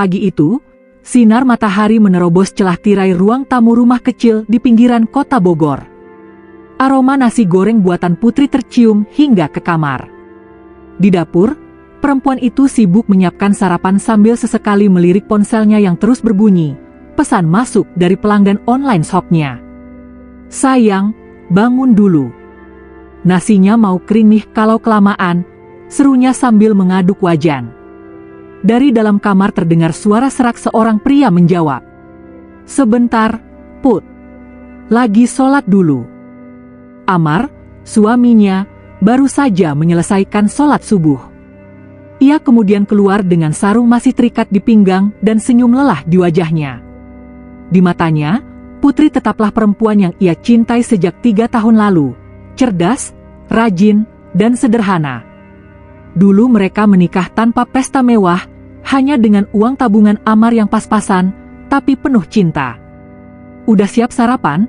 Pagi itu, sinar matahari menerobos celah tirai ruang tamu rumah kecil di pinggiran kota Bogor. Aroma nasi goreng buatan Putri tercium hingga ke kamar. Di dapur, perempuan itu sibuk menyiapkan sarapan sambil sesekali melirik ponselnya yang terus berbunyi. Pesan masuk dari pelanggan online shopnya. "Sayang, bangun dulu. Nasinya mau kering nih kalau kelamaan," serunya sambil mengaduk wajan. Dari dalam kamar terdengar suara serak seorang pria menjawab. "Sebentar, Put. Lagi sholat dulu." Amar, suaminya, baru saja menyelesaikan sholat subuh. Ia kemudian keluar dengan sarung masih terikat di pinggang dan senyum lelah di wajahnya. Di matanya, Putri tetaplah perempuan yang ia cintai sejak 3 tahun lalu. Cerdas, rajin, dan sederhana. Dulu mereka menikah tanpa pesta mewah, hanya dengan uang tabungan Amar yang pas-pasan, tapi penuh cinta. "Udah siap sarapan?"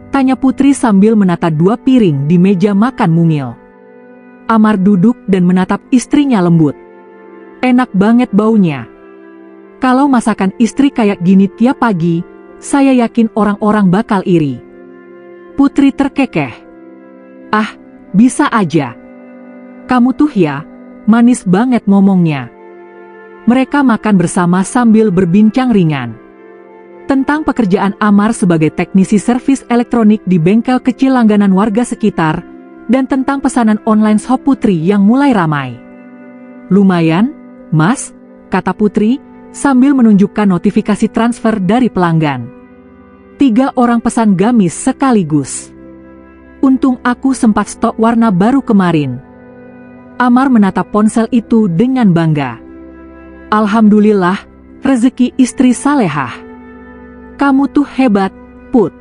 tanya Putri sambil menata 2 piring di meja makan mungil. Amar duduk dan menatap istrinya lembut. "Enak banget baunya. Kalau masakan istri kayak gini tiap pagi, saya yakin orang-orang bakal iri." Putri terkekeh. "Ah, bisa aja. Kamu tuh ya, manis banget ngomongnya." Mereka makan bersama sambil berbincang ringan. Tentang pekerjaan Amar sebagai teknisi servis elektronik di bengkel kecil langganan warga sekitar, dan tentang pesanan online shop Putri yang mulai ramai. "Lumayan, Mas," kata Putri, sambil menunjukkan notifikasi transfer dari pelanggan. 3 orang pesan gamis sekaligus. "Untung aku sempat stok warna baru kemarin." Amar menatap ponsel itu dengan bangga. "Alhamdulillah, rezeki istri salehah. Kamu tuh hebat, Put.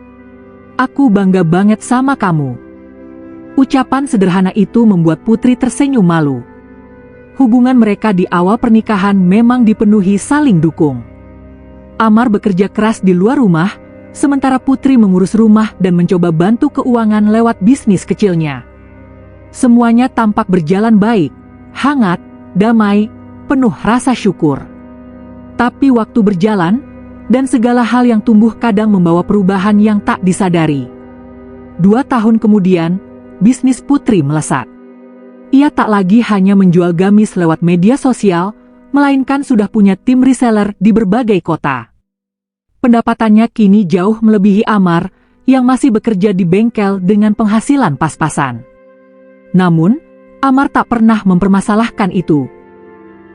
Aku bangga banget sama kamu." Ucapan sederhana itu membuat Putri tersenyum malu. Hubungan mereka di awal pernikahan memang dipenuhi saling dukung. Amar bekerja keras di luar rumah, sementara Putri mengurus rumah dan mencoba bantu keuangan lewat bisnis kecilnya. Semuanya tampak berjalan baik, hangat, damai, penuh rasa syukur. Tapi waktu berjalan, dan segala hal yang tumbuh kadang membawa perubahan yang tak disadari. 2 tahun kemudian, bisnis Putri melesat. Ia tak lagi hanya menjual gamis lewat media sosial, melainkan sudah punya tim reseller di berbagai kota. Pendapatannya kini jauh melebihi Amar, yang masih bekerja di bengkel dengan penghasilan pas-pasan. Namun, Amar tak pernah mempermasalahkan itu.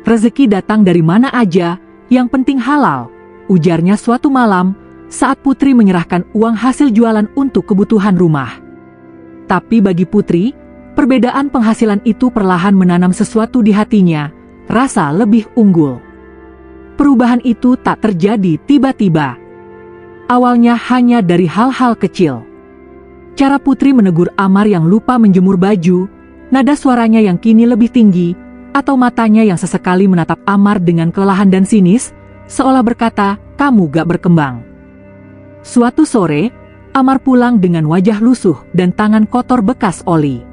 "Rezeki datang dari mana aja, yang penting halal," ujarnya suatu malam, saat Putri menyerahkan uang hasil jualan untuk kebutuhan rumah. Tapi bagi Putri, perbedaan penghasilan itu perlahan menanam sesuatu di hatinya, rasa lebih unggul. Perubahan itu tak terjadi tiba-tiba. Awalnya hanya dari hal-hal kecil. Cara Putri menegur Amar yang lupa menjemur baju, nada suaranya yang kini lebih tinggi, atau matanya yang sesekali menatap Amar dengan kelelahan dan sinis, seolah berkata, "Kamu gak berkembang." Suatu sore, Amar pulang dengan wajah lusuh dan tangan kotor bekas oli.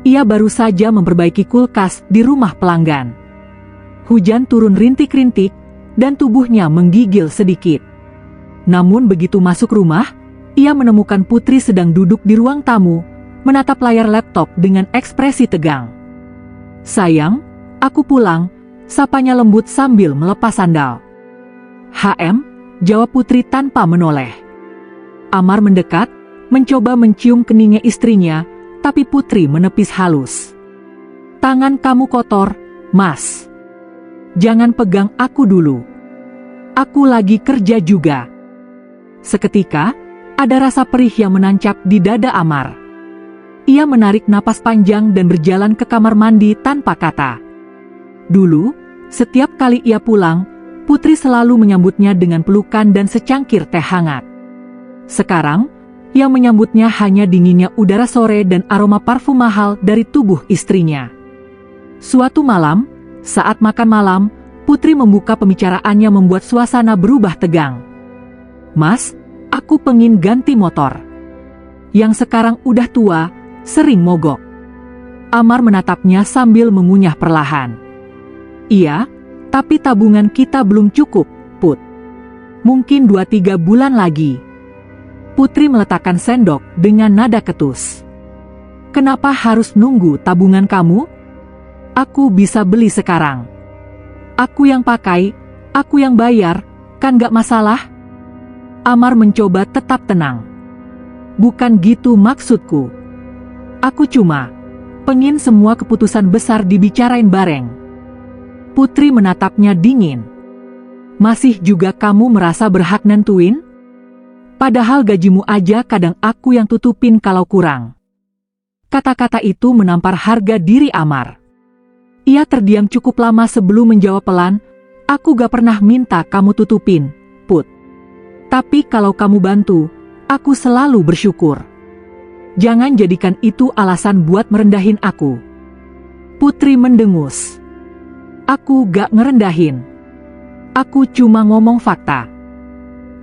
Ia baru saja memperbaiki kulkas di rumah pelanggan. Hujan turun rintik-rintik, dan tubuhnya menggigil sedikit. Namun begitu masuk rumah, ia menemukan Putri sedang duduk di ruang tamu, menatap layar laptop dengan ekspresi tegang. "Sayang, aku pulang," sapanya lembut sambil melepas sandal. Jawab Putri tanpa menoleh. Amar mendekat, mencoba mencium keningnya istrinya, tapi Putri menepis halus. "Tangan kamu kotor, Mas. Jangan pegang aku dulu. Aku lagi kerja juga." Seketika, ada rasa perih yang menancap di dada Amar. Ia menarik napas panjang dan berjalan ke kamar mandi tanpa kata. Dulu, setiap kali ia pulang, Putri selalu menyambutnya dengan pelukan dan secangkir teh hangat. Sekarang, yang menyambutnya hanya dinginnya udara sore dan aroma parfum mahal dari tubuh istrinya. Suatu malam, saat makan malam, Putri membuka pembicaraannya membuat suasana berubah tegang. "Mas, aku pengen ganti motor. Yang sekarang udah tua, sering mogok." Amar menatapnya sambil mengunyah perlahan. "Iya, Tapi tabungan kita belum cukup, Put. Mungkin 2-3 bulan lagi. Putri meletakkan sendok dengan nada ketus. Kenapa harus nunggu tabungan kamu? Aku bisa beli sekarang. Aku yang pakai, aku yang bayar, kan gak masalah? Amar mencoba tetap tenang. Bukan gitu maksudku. Aku cuma pengen semua keputusan besar dibicarain bareng. Putri menatapnya dingin. Masih juga kamu merasa berhak nentuin? Padahal gajimu aja kadang aku yang tutupin kalau kurang. Kata-kata itu menampar harga diri Amar. Ia terdiam cukup lama sebelum menjawab pelan, aku gak pernah minta kamu tutupin, Put. Tapi kalau kamu bantu, aku selalu bersyukur. Jangan jadikan itu alasan buat merendahin aku. Putri mendengus. Aku gak ngerendahin. Aku cuma ngomong fakta.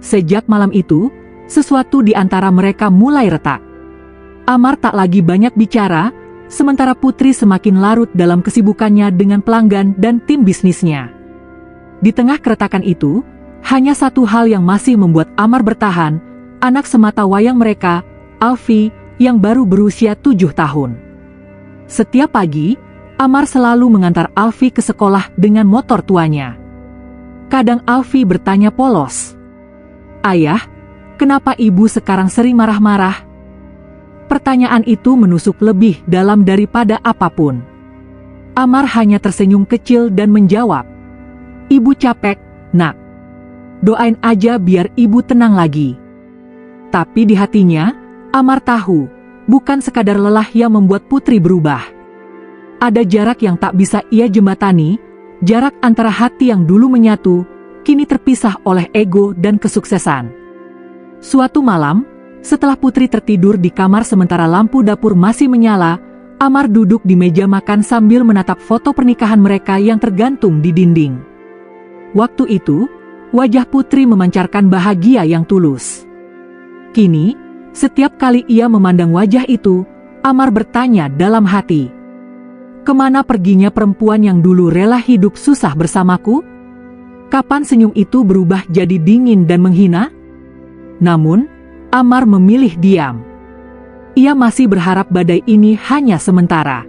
Sejak malam itu, sesuatu di antara mereka mulai retak. Amar tak lagi banyak bicara, sementara Putri semakin larut dalam kesibukannya dengan pelanggan dan tim bisnisnya. Di tengah keretakan itu, hanya satu hal yang masih membuat Amar bertahan, anak semata wayang mereka, Alfi, yang baru berusia 7 tahun. Setiap pagi, Amar selalu mengantar Alfi ke sekolah dengan motor tuanya. Kadang Alfi bertanya polos, "Ayah, kenapa ibu sekarang sering marah-marah?" Pertanyaan itu menusuk lebih dalam daripada apapun. Amar hanya tersenyum kecil dan menjawab, "Ibu capek, Nak. Doain aja biar ibu tenang lagi." Tapi di hatinya, Amar tahu, bukan sekadar lelah yang membuat Putri berubah. Ada jarak yang tak bisa ia jembatani, jarak antara hati yang dulu menyatu, kini terpisah oleh ego dan kesuksesan. Suatu malam, setelah Putri tertidur di kamar sementara lampu dapur masih menyala, Amar duduk di meja makan sambil menatap foto pernikahan mereka yang tergantung di dinding. Waktu itu, wajah Putri memancarkan bahagia yang tulus. Kini, setiap kali ia memandang wajah itu, Amar bertanya dalam hati, kemana perginya perempuan yang dulu rela hidup susah bersamaku? Kapan senyum itu berubah jadi dingin dan menghina? Namun, Amar memilih diam. Ia masih berharap badai ini hanya sementara.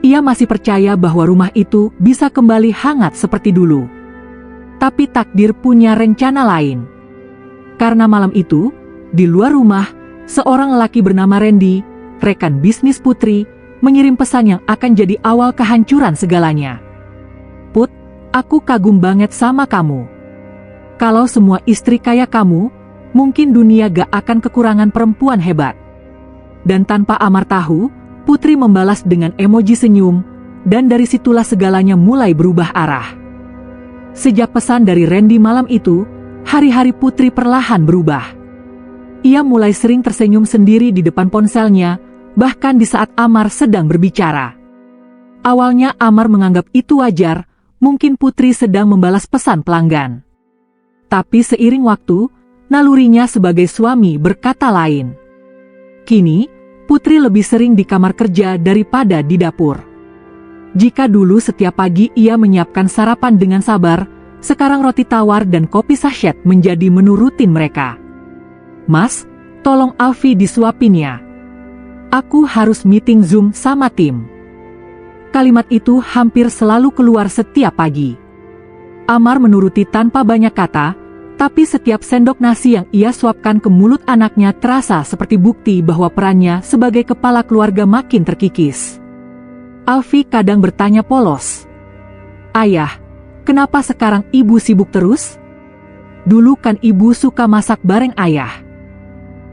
Ia masih percaya bahwa rumah itu bisa kembali hangat seperti dulu. Tapi takdir punya rencana lain. Karena malam itu, di luar rumah, seorang lelaki bernama Randy, rekan bisnis Putri, mengirim pesan yang akan jadi awal kehancuran segalanya. "Put, aku kagum banget sama kamu. Kalau semua istri kayak kamu, mungkin dunia gak akan kekurangan perempuan hebat." Dan tanpa Amar tahu, Putri membalas dengan emoji senyum, dan dari situlah segalanya mulai berubah arah. Sejak pesan dari Randy malam itu, hari-hari Putri perlahan berubah. Ia mulai sering tersenyum sendiri di depan ponselnya, bahkan di saat Amar sedang berbicara. Awalnya Amar menganggap itu wajar, mungkin Putri sedang membalas pesan pelanggan. Tapi seiring waktu, nalurinya sebagai suami berkata lain. Kini, Putri lebih sering di kamar kerja daripada di dapur. Jika dulu setiap pagi ia menyiapkan sarapan dengan sabar, sekarang roti tawar dan kopi sachet menjadi menu rutin mereka. "Mas, tolong Alfi disuapin ya. Aku harus meeting Zoom sama tim." Kalimat itu hampir selalu keluar setiap pagi. Amar menuruti tanpa banyak kata, tapi setiap sendok nasi yang ia suapkan ke mulut anaknya terasa seperti bukti bahwa perannya sebagai kepala keluarga makin terkikis. Alfi kadang bertanya polos, "Ayah, kenapa sekarang ibu sibuk terus? Dulu kan ibu suka masak bareng ayah."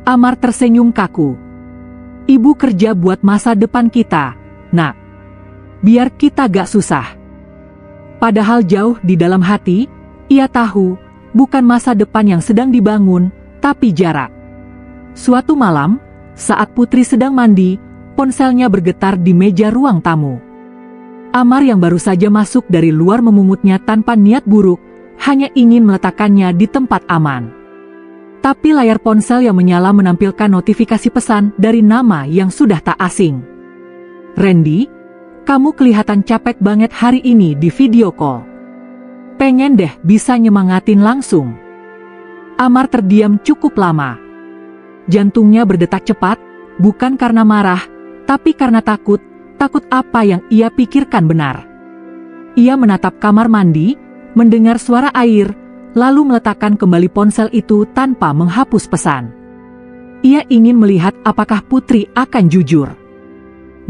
Amar tersenyum kaku. "Ibu kerja buat masa depan kita, Nak. Biar kita gak susah." Padahal jauh di dalam hati, ia tahu, bukan masa depan yang sedang dibangun, tapi jarak. Suatu malam, saat Putri sedang mandi, ponselnya bergetar di meja ruang tamu. Amar yang baru saja masuk dari luar memungutnya tanpa niat buruk, hanya ingin meletakkannya di tempat aman. Tapi layar ponsel yang menyala menampilkan notifikasi pesan dari nama yang sudah tak asing. "Randy, kamu kelihatan capek banget hari ini di video call. Pengen deh bisa nyemangatin langsung. Amar terdiam cukup lama. Jantungnya berdetak cepat, bukan karena marah, tapi karena takut apa yang ia pikirkan benar. Ia menatap kamar mandi, mendengar suara air, lalu meletakkan kembali ponsel itu tanpa menghapus pesan. Ia ingin melihat apakah Putri akan jujur.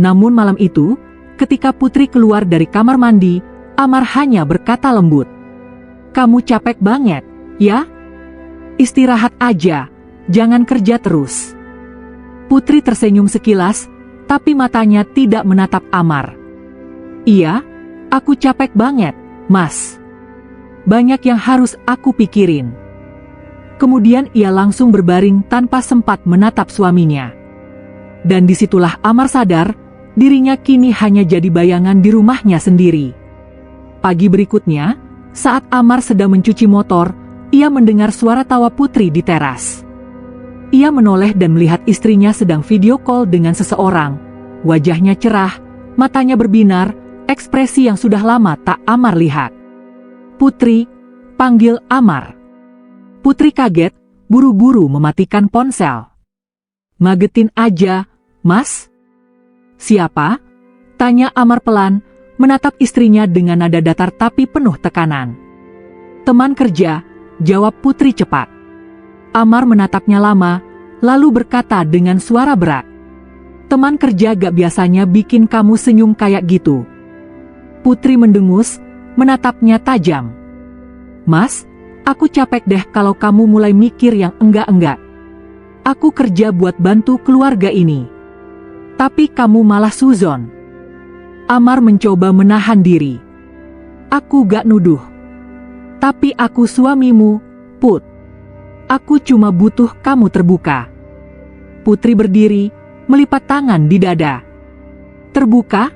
Namun malam itu, ketika Putri keluar dari kamar mandi, Amar hanya berkata lembut, "Kamu capek banget, ya? Istirahat aja, jangan kerja terus." Putri tersenyum sekilas, tapi matanya tidak menatap Amar. "Iya, aku capek banget, Mas. Banyak yang harus aku pikirin." Kemudian ia langsung berbaring tanpa sempat menatap suaminya. Dan disitulah Amar sadar, dirinya kini hanya jadi bayangan di rumahnya sendiri. Pagi berikutnya, saat Amar sedang mencuci motor, ia mendengar suara tawa Putri di teras. Ia menoleh dan melihat istrinya sedang video call dengan seseorang. Wajahnya cerah, matanya berbinar, ekspresi yang sudah lama tak Amar lihat. "Putri," panggil Amar. Putri kaget, buru-buru mematikan ponsel. "Ngagetin aja, Mas." "Siapa?" tanya Amar pelan, menatap istrinya dengan nada datar tapi penuh tekanan. "Teman kerja," jawab Putri cepat. Amar menatapnya lama, lalu berkata dengan suara berat, "Teman kerja gak biasanya bikin kamu senyum kayak gitu." Putri mendengus, menatapnya tajam. "Mas, aku capek deh kalau kamu mulai mikir yang enggak-enggak. Aku kerja buat bantu keluarga ini. Tapi kamu malah suzon." Amar mencoba menahan diri. "Aku gak nuduh. Tapi aku suamimu, Put. Aku cuma butuh kamu terbuka." Putri berdiri, melipat tangan di dada. "Terbuka?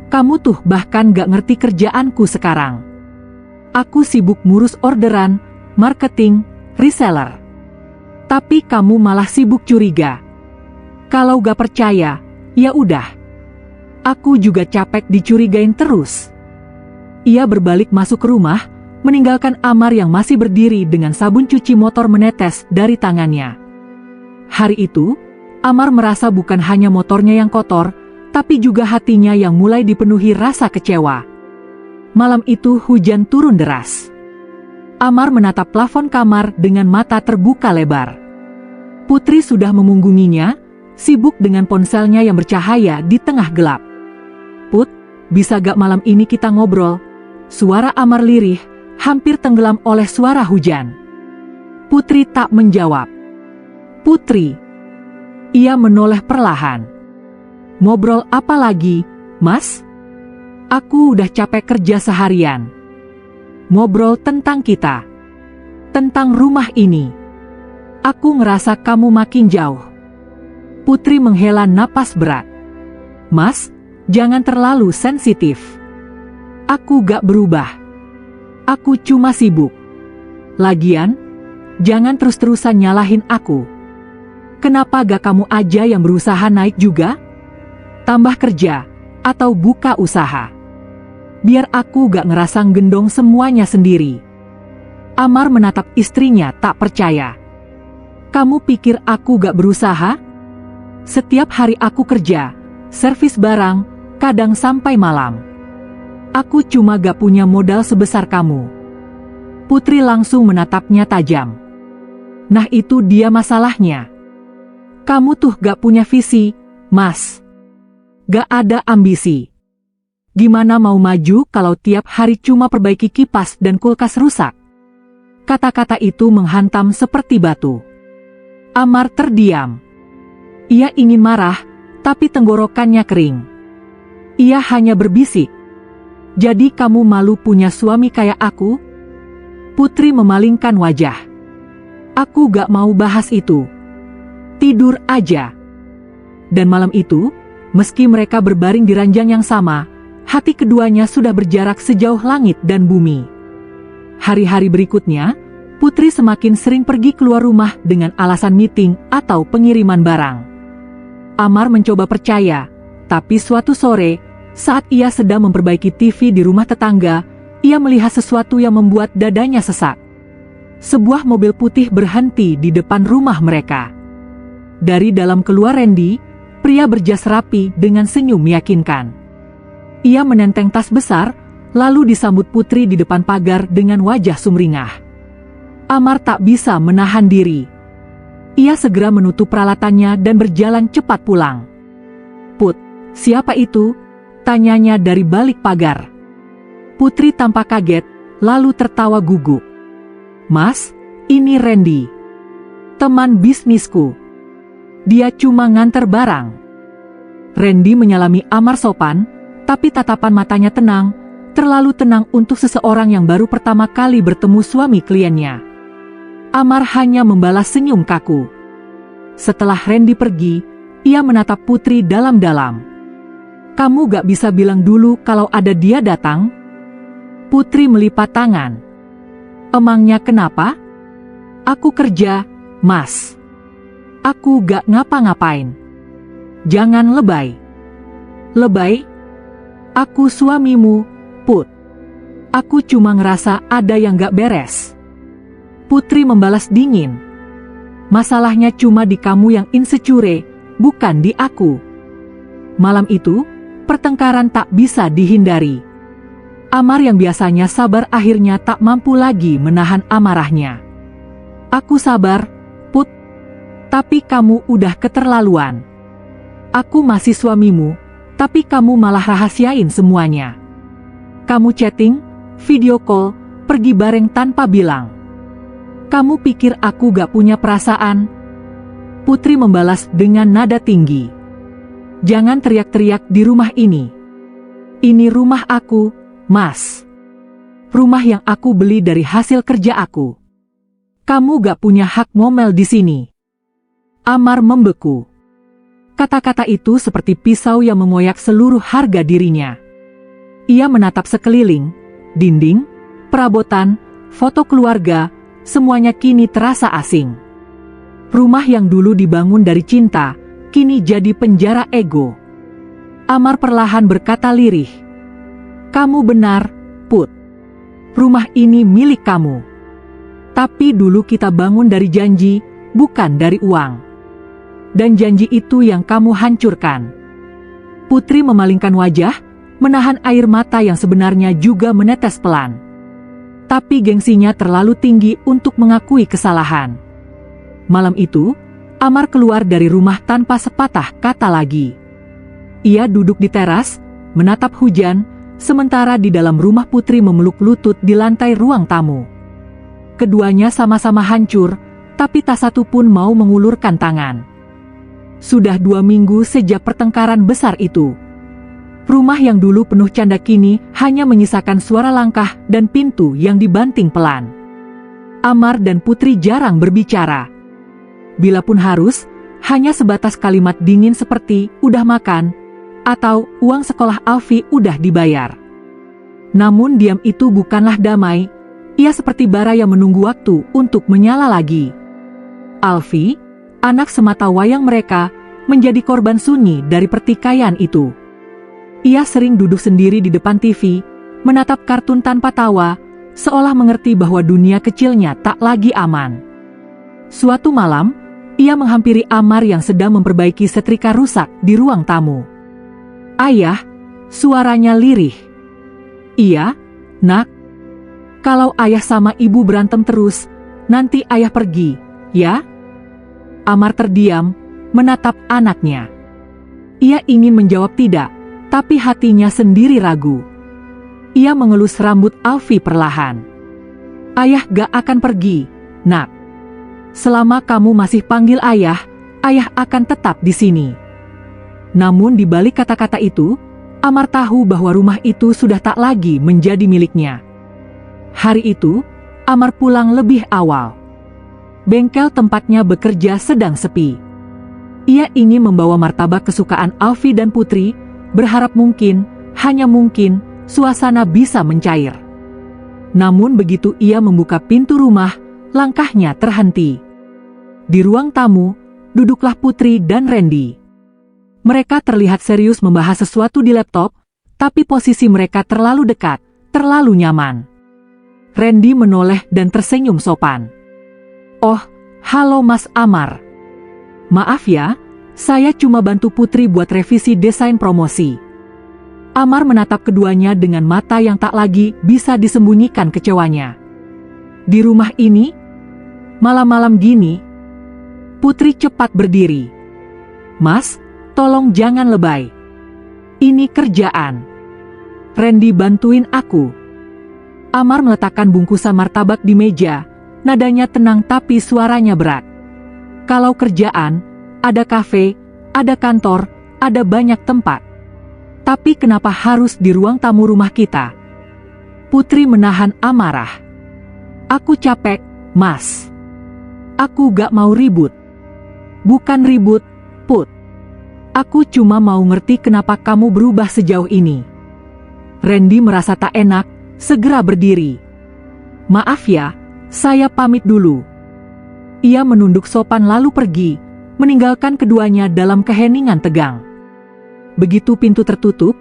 Kamu tuh bahkan gak ngerti kerjaanku sekarang. Aku sibuk ngurus orderan, marketing, reseller. Tapi kamu malah sibuk curiga. Kalau gak percaya, ya udah. Aku juga capek dicurigain terus." Ia berbalik masuk ke rumah, meninggalkan Amar yang masih berdiri dengan sabun cuci motor menetes dari tangannya. Hari itu, Amar merasa bukan hanya motornya yang kotor, tapi juga hatinya yang mulai dipenuhi rasa kecewa. Malam itu hujan turun deras. Amar menatap plafon kamar dengan mata terbuka lebar. Putri sudah memunggunginya, sibuk dengan ponselnya yang bercahaya di tengah gelap. "Put, bisa gak malam ini kita ngobrol?" Suara Amar lirih, hampir tenggelam oleh suara hujan. Putri tak menjawab. "Putri." Ia menoleh perlahan. "Ngobrol apa lagi, Mas? Aku udah capek kerja seharian. Ngobrol tentang kita. Tentang rumah ini. Aku ngerasa kamu makin jauh." Putri menghela napas berat. "Mas, jangan terlalu sensitif. Aku gak berubah. Aku cuma sibuk. Lagian, jangan terus-terusan nyalahin aku. Kenapa gak kamu aja yang berusaha naik juga? Tambah kerja, atau buka usaha. Biar aku gak ngerasa gendong semuanya sendiri." Amar menatap istrinya tak percaya. "Kamu pikir aku gak berusaha? Setiap hari aku kerja, servis barang, kadang sampai malam. Aku cuma gak punya modal sebesar kamu." Putri langsung menatapnya tajam. "Nah itu dia masalahnya. Kamu tuh gak punya visi, Mas. Gak ada ambisi. Gimana mau maju kalau tiap hari cuma perbaiki kipas dan kulkas rusak?" Kata-kata itu menghantam seperti batu. Amar terdiam. Ia ingin marah, tapi tenggorokannya kering. Ia hanya berbisik, "Jadi kamu malu punya suami kayak aku?" Putri memalingkan wajah. "Aku gak mau bahas itu. Tidur aja." Dan malam itu, meski mereka berbaring di ranjang yang sama, hati keduanya sudah berjarak sejauh langit dan bumi. Hari-hari berikutnya, Putri semakin sering pergi keluar rumah dengan alasan meeting atau pengiriman barang. Amar mencoba percaya, tapi suatu sore, saat ia sedang memperbaiki TV di rumah tetangga, ia melihat sesuatu yang membuat dadanya sesak. Sebuah mobil putih berhenti di depan rumah mereka. Dari dalam keluar Randy, pria berjas rapi dengan senyum meyakinkan. Ia menenteng tas besar, lalu disambut Putri di depan pagar dengan wajah sumringah. Amar tak bisa menahan diri. Ia segera menutup peralatannya dan berjalan cepat pulang. "Put, siapa itu?" tanyanya dari balik pagar. Putri tampak kaget, lalu tertawa gugup. "Mas, ini Randy. Teman bisnisku. Dia cuma nganter barang." Randy menyalami Amar sopan, tapi tatapan matanya tenang, terlalu tenang untuk seseorang yang baru pertama kali bertemu suami kliennya. Amar hanya membalas senyum kaku. Setelah Randy pergi, ia menatap Putri dalam-dalam. "Kamu gak bisa bilang dulu kalau ada dia datang?" Putri melipat tangan. "Emangnya kenapa? Aku kerja, Mas. Aku gak ngapa-ngapain. Jangan lebay." "Lebay? Aku suamimu, Put. Aku cuma ngerasa ada yang gak beres." Putri membalas dingin. "Masalahnya cuma di kamu yang insecure, bukan di aku." Malam itu, pertengkaran tak bisa dihindari. Amar yang biasanya sabar akhirnya tak mampu lagi menahan amarahnya. "Aku sabar, Put. Tapi kamu udah keterlaluan. Aku masih suamimu, tapi kamu malah rahasiain semuanya. Kamu chatting, video call, pergi bareng tanpa bilang. Kamu pikir aku gak punya perasaan?" Putri membalas dengan nada tinggi. "Jangan teriak-teriak di rumah ini. Ini rumah aku, Mas. Rumah yang aku beli dari hasil kerja aku. Kamu gak punya hak ngomel di sini." Amar membeku. Kata-kata itu seperti pisau yang mengoyak seluruh harga dirinya. Ia menatap sekeliling, dinding, perabotan, foto keluarga, semuanya kini terasa asing. Rumah yang dulu dibangun dari cinta, kini jadi penjara ego. Amar perlahan berkata lirih. "Kamu benar, Put. Rumah ini milik kamu. Tapi dulu kita bangun dari janji, bukan dari uang. Dan janji itu yang kamu hancurkan." Putri memalingkan wajah, menahan air mata yang sebenarnya juga menetes pelan. Tapi gengsinya terlalu tinggi untuk mengakui kesalahan. Malam itu, Amar keluar dari rumah tanpa sepatah kata lagi. Ia duduk di teras, menatap hujan, sementara di dalam rumah Putri memeluk lutut di lantai ruang tamu. Keduanya sama-sama hancur, tapi tak satu pun mau mengulurkan tangan. Sudah 2 minggu sejak pertengkaran besar itu. Rumah yang dulu penuh canda kini hanya menyisakan suara langkah dan pintu yang dibanting pelan. Amar dan Putri jarang berbicara. Bila pun harus, hanya sebatas kalimat dingin seperti "udah makan" atau "uang sekolah Alfi udah dibayar." Namun diam itu bukanlah damai, ia seperti bara yang menunggu waktu untuk menyala lagi. Alfi, anak semata wayang mereka, menjadi korban sunyi dari pertikaian itu. Ia sering duduk sendiri di depan TV, menatap kartun tanpa tawa, seolah mengerti bahwa dunia kecilnya tak lagi aman. Suatu malam, ia menghampiri Amar yang sedang memperbaiki setrika rusak di ruang tamu. "Ayah," suaranya lirih. "Iya, Nak. Kalau ayah sama ibu berantem terus, nanti ayah pergi, ya?" Amar terdiam, menatap anaknya. Ia ingin menjawab tidak, tapi hatinya sendiri ragu. Ia mengelus rambut Alfi perlahan. "Ayah gak akan pergi, Nak. Selama kamu masih panggil ayah, ayah akan tetap di sini." Namun di balik kata-kata itu, Amar tahu bahwa rumah itu sudah tak lagi menjadi miliknya. Hari itu, Amar pulang lebih awal. Bengkel tempatnya bekerja sedang sepi. Ia ingin membawa martabak kesukaan Alfi dan Putri, berharap mungkin, hanya mungkin, suasana bisa mencair. Namun begitu ia membuka pintu rumah, langkahnya terhenti. Di ruang tamu, duduklah Putri dan Randy. Mereka terlihat serius membahas sesuatu di laptop, tapi posisi mereka terlalu dekat, terlalu nyaman. Randy menoleh dan tersenyum sopan. Oh, halo Mas Amar. Maaf ya, saya cuma bantu Putri buat revisi desain promosi. Amar menatap keduanya dengan mata yang tak lagi bisa disembunyikan kecewanya. Di rumah ini, malam-malam gini, Putri cepat berdiri. Mas, tolong jangan lebay. Ini kerjaan. Randy bantuin aku. Amar meletakkan bungkusan martabak di meja, nadanya tenang tapi suaranya berat. Kalau kerjaan, ada kafe, ada kantor, ada banyak tempat. Tapi kenapa harus di ruang tamu rumah kita? Putri menahan amarah. Aku capek, Mas. Aku gak mau ribut. Bukan ribut, Put. Aku cuma mau ngerti kenapa kamu berubah sejauh ini. Randy merasa tak enak, segera berdiri. Maaf ya, saya pamit dulu. Ia menunduk sopan lalu pergi, meninggalkan keduanya dalam keheningan tegang. Begitu pintu tertutup,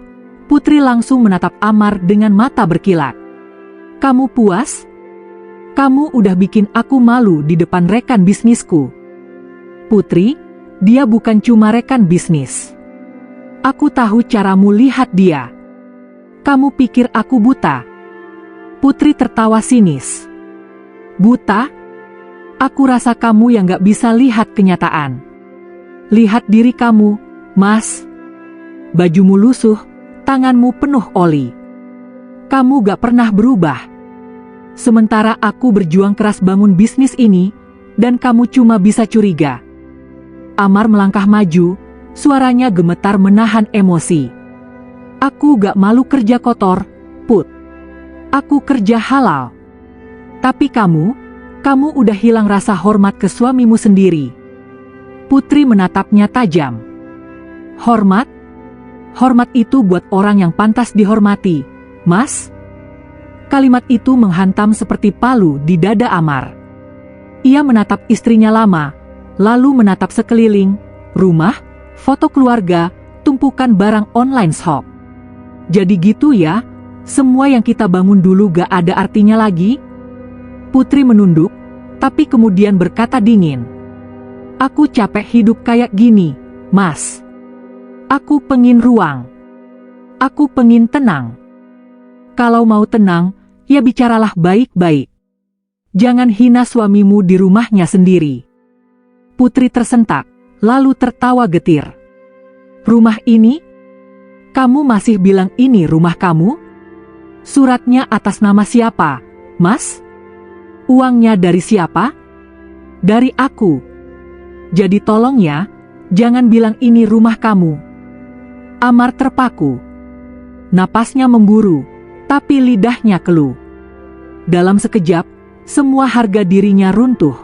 Putri langsung menatap Amar dengan mata berkilat. Kamu puas? Kamu udah bikin aku malu di depan rekan bisnisku. Putri, dia bukan cuma rekan bisnis. Aku tahu caramu lihat dia. Kamu pikir aku buta? Putri tertawa sinis. Buta? Aku rasa kamu yang gak bisa lihat kenyataan. Lihat diri kamu, Mas. Bajumu lusuh, tanganmu penuh oli. Kamu gak pernah berubah. Sementara aku berjuang keras bangun bisnis ini, dan kamu cuma bisa curiga. Amar melangkah maju, suaranya gemetar menahan emosi. Aku gak malu kerja kotor, Put. Aku kerja halal. Tapi kamu udah hilang rasa hormat ke suamimu sendiri. Putri menatapnya tajam. Hormat? Hormat itu buat orang yang pantas dihormati, Mas. Kalimat itu menghantam seperti palu di dada Amar. Ia menatap istrinya lama, lalu menatap sekeliling, rumah, foto keluarga, tumpukan barang online shop. Jadi gitu ya, semua yang kita bangun dulu gak ada artinya lagi? Putri menunduk, tapi kemudian berkata dingin. Aku capek hidup kayak gini, Mas. Aku pengin ruang. Aku pengin tenang. Kalau mau tenang, ya bicaralah baik-baik. Jangan hina suamimu di rumahnya sendiri. Putri tersentak, lalu tertawa getir. Rumah ini? Kamu masih bilang ini rumah kamu? Suratnya atas nama siapa, Mas? Uangnya dari siapa? Dari aku. Jadi tolong ya, jangan bilang ini rumah kamu. Amar terpaku. Napasnya memburu, tapi lidahnya keluh. Dalam sekejap, semua harga dirinya runtuh.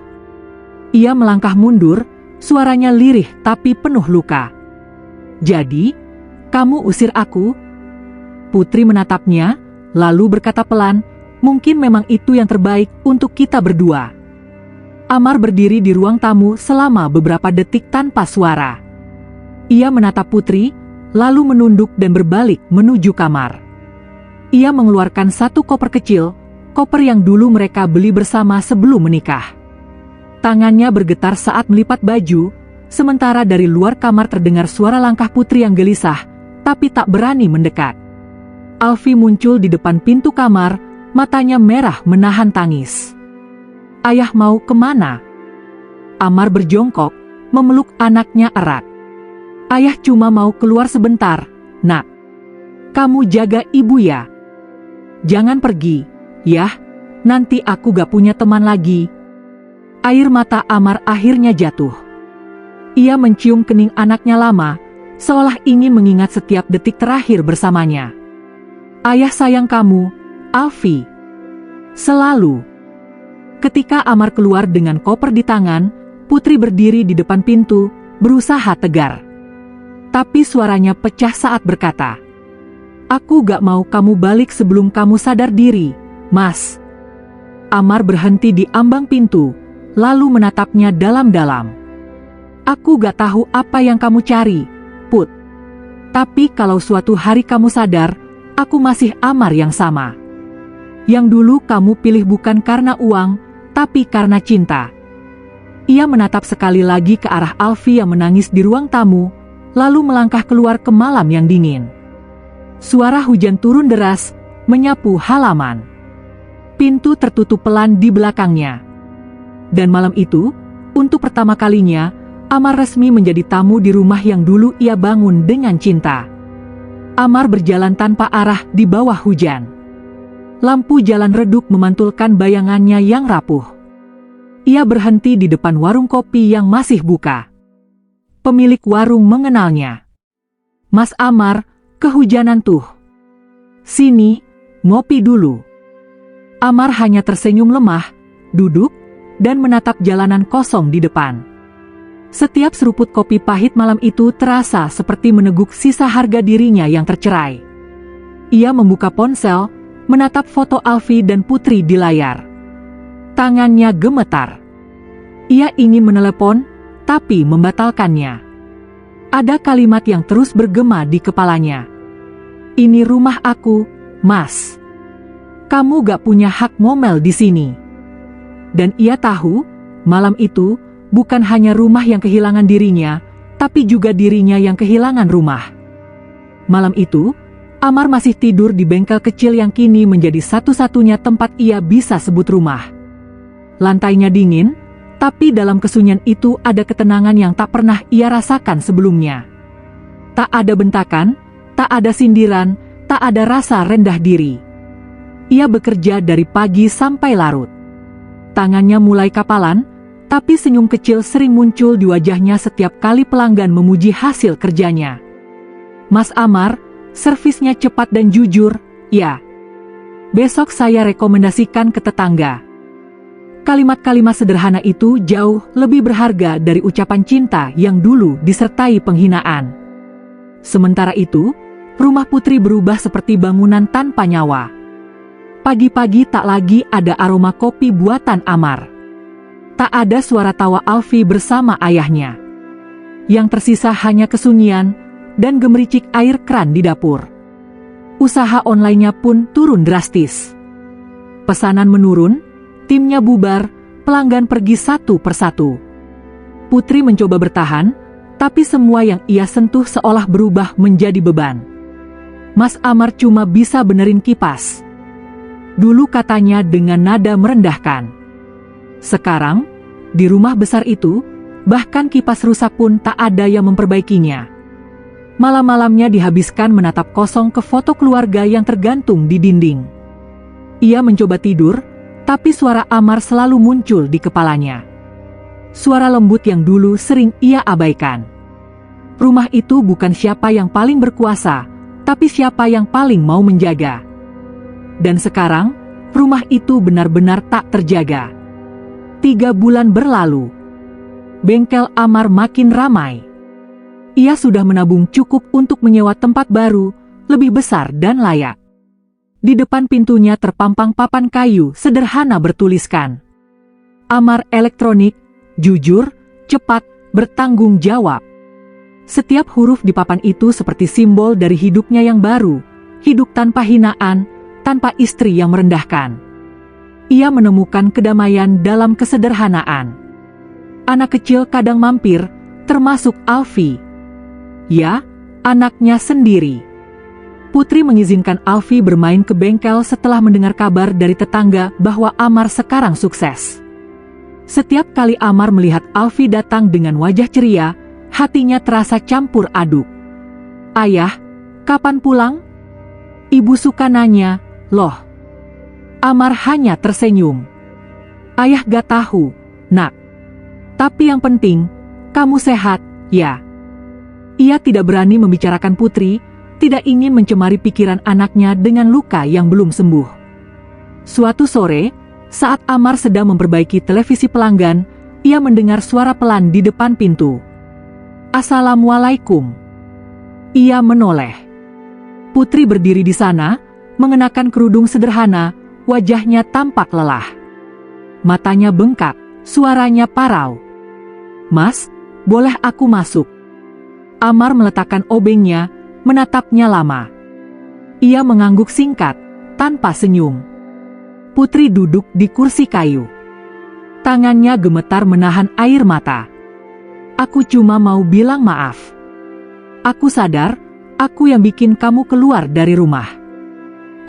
Ia melangkah mundur, suaranya lirih tapi penuh luka. Jadi, kamu usir aku? Putri menatapnya, lalu berkata pelan, mungkin memang itu yang terbaik untuk kita berdua. Amar berdiri di ruang tamu selama beberapa detik tanpa suara. Ia menatap Putri, lalu menunduk dan berbalik menuju kamar. Ia mengeluarkan satu koper kecil, koper yang dulu mereka beli bersama sebelum menikah. Tangannya bergetar saat melipat baju, sementara dari luar kamar terdengar suara langkah Putri yang gelisah, tapi tak berani mendekat. Alfi muncul di depan pintu kamar, matanya merah menahan tangis. Ayah mau kemana? Amar berjongkok, memeluk anaknya erat. Ayah cuma mau keluar sebentar, Nak. Kamu jaga ibu ya. Jangan pergi, ya. Nanti aku gak punya teman lagi. Air mata Amar akhirnya jatuh. Ia mencium kening anaknya lama, seolah ingin mengingat setiap detik terakhir bersamanya. Ayah sayang kamu, Alfi. Selalu. Ketika Amar keluar dengan koper di tangan, Putri berdiri di depan pintu, berusaha tegar. Tapi suaranya pecah saat berkata, Aku gak mau kamu balik sebelum kamu sadar diri, Mas. Amar berhenti di ambang pintu, lalu menatapnya dalam-dalam. Aku gak tahu apa yang kamu cari, Put. Tapi kalau suatu hari kamu sadar, aku masih Amar yang sama. Yang dulu kamu pilih bukan karena uang, tapi karena cinta." Ia menatap sekali lagi ke arah Alfie yang menangis di ruang tamu, lalu melangkah keluar ke malam yang dingin. Suara hujan turun deras, menyapu halaman. Pintu tertutup pelan di belakangnya. Dan malam itu, untuk pertama kalinya, Amar resmi menjadi tamu di rumah yang dulu ia bangun dengan cinta. Amar berjalan tanpa arah di bawah hujan. Lampu jalan redup memantulkan bayangannya yang rapuh. Ia berhenti di depan warung kopi yang masih buka. Pemilik warung mengenalnya. "Mas Amar, kehujanan tuh. Sini, ngopi dulu." Amar hanya tersenyum lemah, duduk, dan menatap jalanan kosong di depan. Setiap seruput kopi pahit malam itu terasa seperti meneguk sisa harga dirinya yang tercerai. Ia membuka ponsel, menatap foto Alfie dan Putri di layar. Tangannya gemetar. Ia ingin menelepon, tapi membatalkannya. Ada kalimat yang terus bergema di kepalanya. "Ini rumah aku, Mas. Kamu gak punya hak ngomel di sini." Dan ia tahu, malam itu, bukan hanya rumah yang kehilangan dirinya, tapi juga dirinya yang kehilangan rumah. Malam itu, Amar masih tidur di bengkel kecil yang kini menjadi satu-satunya tempat ia bisa sebut rumah. Lantainya dingin, tapi dalam kesunyian itu ada ketenangan yang tak pernah ia rasakan sebelumnya. Tak ada bentakan, tak ada sindiran, tak ada rasa rendah diri. Ia bekerja dari pagi sampai larut. Tangannya mulai kapalan, tapi senyum kecil sering muncul di wajahnya setiap kali pelanggan memuji hasil kerjanya. "Mas Amar, servisnya cepat dan jujur, ya. Besok saya rekomendasikan ke tetangga." Kalimat-kalimat sederhana itu jauh lebih berharga dari ucapan cinta yang dulu disertai penghinaan. Sementara itu, rumah Putri berubah seperti bangunan tanpa nyawa. Pagi-pagi tak lagi ada aroma kopi buatan Amar. Tak ada suara tawa Alfie bersama ayahnya. Yang tersisa hanya kesunyian dan gemericik air keran di dapur. Usaha online-nya pun turun drastis. Pesanan menurun, timnya bubar, pelanggan pergi satu persatu. Putri mencoba bertahan, tapi semua yang ia sentuh seolah berubah menjadi beban. "Mas Amar cuma bisa benerin kipas," dulu katanya dengan nada merendahkan. Sekarang, di rumah besar itu, bahkan kipas rusak pun tak ada yang memperbaikinya. Malam-malamnya dihabiskan menatap kosong ke foto keluarga yang tergantung di dinding. Ia mencoba tidur, tapi suara Amar selalu muncul di kepalanya. Suara lembut yang dulu sering ia abaikan. Rumah itu bukan siapa yang paling berkuasa, tapi siapa yang paling mau menjaga. Dan sekarang, rumah itu benar-benar tak terjaga. 3 bulan berlalu. Bengkel Amar makin ramai. Ia sudah menabung cukup untuk menyewa tempat baru, lebih besar dan layak. Di depan pintunya terpampang papan kayu sederhana bertuliskan, "Amar Elektronik, jujur, cepat, bertanggung jawab." Setiap huruf di papan itu seperti simbol dari hidupnya yang baru, hidup tanpa hinaan, tanpa istri yang merendahkan. Ia menemukan kedamaian dalam kesederhanaan. Anak kecil kadang mampir, termasuk Alfie. Ya, anaknya sendiri. Putri mengizinkan Alfie bermain ke bengkel setelah mendengar kabar dari tetangga bahwa Amar sekarang sukses. Setiap kali Amar melihat Alfie datang dengan wajah ceria, hatinya terasa campur aduk. "Ayah, kapan pulang?" Ibu suka nanya. "Loh." Amar hanya tersenyum. "Ayah gak tahu, nak. Tapi yang penting, kamu sehat, ya." Ia tidak berani membicarakan Putri, tidak ingin mencemari pikiran anaknya dengan luka yang belum sembuh. Suatu sore, saat Amar sedang memperbaiki televisi pelanggan, ia mendengar suara pelan di depan pintu. "Assalamualaikum." Ia menoleh. Putri berdiri di sana, mengenakan kerudung sederhana, wajahnya tampak lelah. Matanya bengkak, suaranya parau. "Mas, boleh aku masuk?" Amar meletakkan obengnya, menatapnya lama. Ia mengangguk singkat, tanpa senyum. Putri duduk di kursi kayu. Tangannya gemetar menahan air mata. Aku cuma mau bilang maaf. Aku sadar, aku yang bikin kamu keluar dari rumah.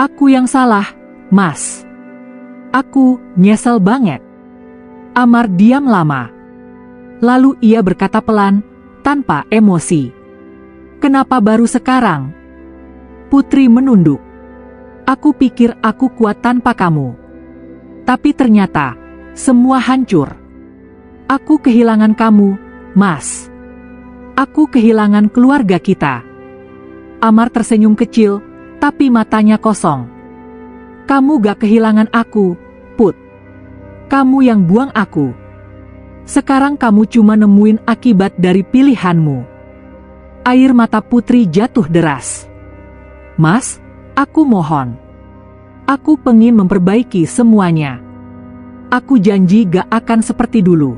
Aku yang salah, Mas. Aku nyesel banget. Amar diam lama. Lalu ia berkata pelan, tanpa emosi. Kenapa baru sekarang? Putri menunduk. Aku pikir aku kuat tanpa kamu. Tapi ternyata, semua hancur. Aku kehilangan kamu, Mas. Aku kehilangan keluarga kita. Amar tersenyum kecil, tapi matanya kosong. Kamu gak kehilangan aku, Put. Kamu yang buang aku. Sekarang kamu cuma nemuin akibat dari pilihanmu. Air mata Putri jatuh deras. Mas, aku mohon. Aku pengen memperbaiki semuanya. Aku janji gak akan seperti dulu.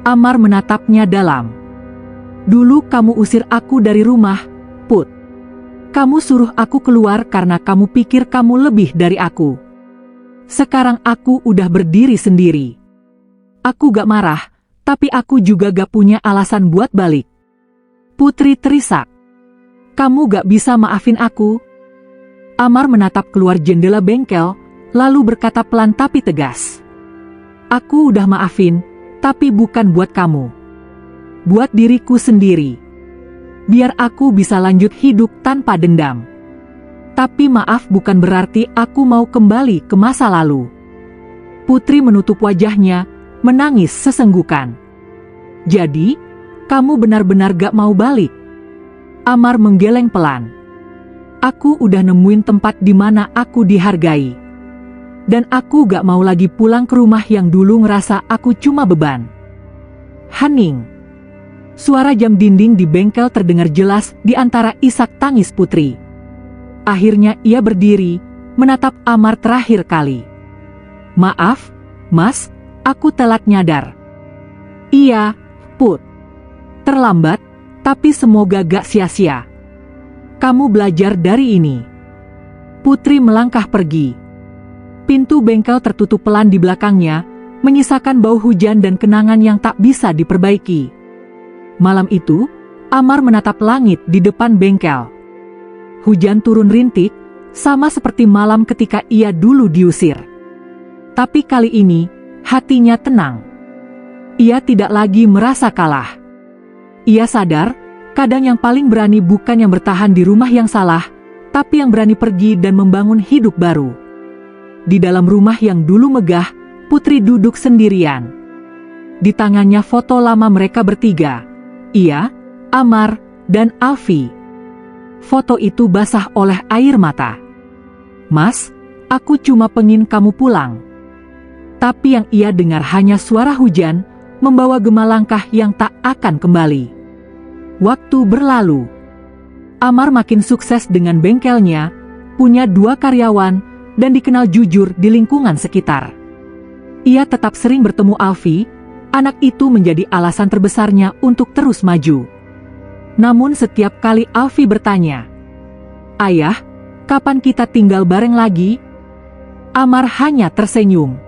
Amar menatapnya dalam. Dulu kamu usir aku dari rumah, Put. Kamu suruh aku keluar karena kamu pikir kamu lebih dari aku. Sekarang aku udah berdiri sendiri. Aku gak marah, tapi aku juga gak punya alasan buat balik. Putri terisak. Kamu gak bisa maafin aku? Amar menatap keluar jendela bengkel, lalu berkata pelan tapi tegas. Aku udah maafin, tapi bukan buat kamu. Buat diriku sendiri. Biar aku bisa lanjut hidup tanpa dendam. Tapi maaf bukan berarti aku mau kembali ke masa lalu. Putri menutup wajahnya, menangis sesenggukan. Jadi, kamu benar-benar gak mau balik? Amar menggeleng pelan. Aku udah nemuin tempat di mana aku dihargai. Dan aku gak mau lagi pulang ke rumah yang dulu ngerasa aku cuma beban. Hening. Suara jam dinding di bengkel terdengar jelas di antara isak tangis Putri. Akhirnya ia berdiri, menatap Amar terakhir kali. Maaf, Mas, aku telat nyadar. Iya, Put. Terlambat, tapi semoga gak sia-sia. Kamu belajar dari ini. Putri melangkah pergi. Pintu bengkel tertutup pelan di belakangnya, menyisakan bau hujan dan kenangan yang tak bisa diperbaiki. Malam itu, Amar menatap langit di depan bengkel. Hujan turun rintik, sama seperti malam ketika ia dulu diusir. Tapi kali ini, hatinya tenang. Ia tidak lagi merasa kalah. Ia sadar, kadang yang paling berani bukan yang bertahan di rumah yang salah, tapi yang berani pergi dan membangun hidup baru. Di dalam rumah yang dulu megah, Putri duduk sendirian. Di tangannya foto lama mereka bertiga. Ia, Amar, dan Alfi. Foto itu basah oleh air mata. Mas, aku cuma pengen kamu pulang. Tapi yang ia dengar hanya suara hujan, membawa gema langkah yang tak akan kembali. Waktu berlalu. Amar makin sukses dengan bengkelnya, punya 2 karyawan, dan dikenal jujur di lingkungan sekitar. Ia tetap sering bertemu Alfi, anak itu menjadi alasan terbesarnya untuk terus maju. Namun setiap kali Alfi bertanya, "Ayah, kapan kita tinggal bareng lagi?" Amar hanya tersenyum.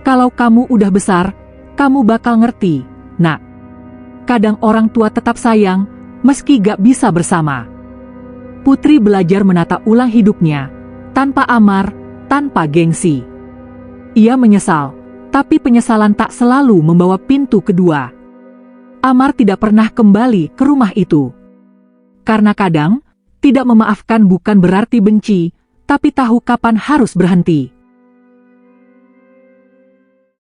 "Kalau kamu udah besar, kamu bakal ngerti, Nak. Kadang orang tua tetap sayang, meski gak bisa bersama." Putri belajar menata ulang hidupnya, tanpa Amar, tanpa gengsi. Ia menyesal, tapi penyesalan tak selalu membawa pintu kedua. Amar tidak pernah kembali ke rumah itu. Karena kadang, tidak memaafkan bukan berarti benci, tapi tahu kapan harus berhenti.